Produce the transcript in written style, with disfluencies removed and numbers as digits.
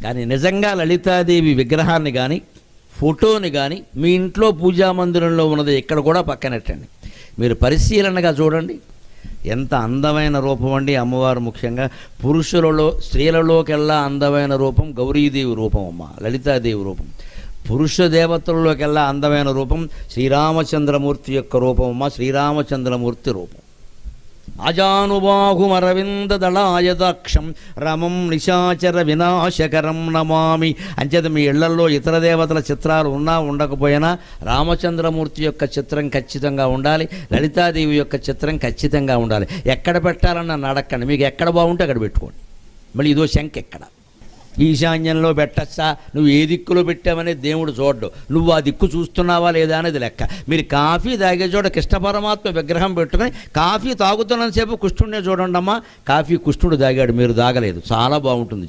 కానీ నిజంగా లలితాదేవి విగ్రహాన్ని కానీ ఫోటోని కానీ మీ ఇంట్లో పూజా మందిరంలో ఉన్నది ఎక్కడ కూడా పక్కనెట్టండి, మీరు పరిశీలనగా చూడండి. ఎంత అందమైన రూపం అండి అమ్మవారు. ముఖ్యంగా పురుషులలో స్త్రీలలోకెల్లా అందమైన రూపం గౌరీదేవి రూపం అమ్మ, లలితాదేవి రూపం. పురుష దేవతల్లోకెల్లా అందమైన రూపం శ్రీరామచంద్రమూర్తి యొక్క రూపం అమ్మ, శ్రీరామచంద్రమూర్తి రూపం. అజానుబాహుమరవిందదళాయదాక్షం రమం నిశాచర వినాశకరం నమామి. అంచేత మీ ఇళ్లల్లో ఇతర దేవతల చిత్రాలు ఉన్నా ఉండకపోయినా రామచంద్రమూర్తి యొక్క చిత్రం ఖచ్చితంగా ఉండాలి, లలితాదేవి యొక్క చిత్రం ఖచ్చితంగా ఉండాలి. ఎక్కడ పెట్టాలన్న నడక్కండి, మీకు ఎక్కడ బాగుంటే అక్కడ పెట్టుకోండి. మళ్ళీ ఇదో శంఖ ఎక్కడ ఈశాన్యంలో పెట్టచ్చా, నువ్వు ఏ దిక్కులో పెట్టావనేది దేవుడు చూడ్డు, నువ్వు ఆ దిక్కు చూస్తున్నావా లేదా అనేది లెక్క. మీరు కాఫీ తాగే చోట కృష్ణ పరమాత్మ విగ్రహం పెట్టుకుని కాఫీ తాగుతున్నంతసేపు కృష్ణుడినే చూడండి అమ్మా. కాఫీ కృష్ణుడు తాగాడు, మీరు తాగలేదు. చాలా బాగుంటుంది.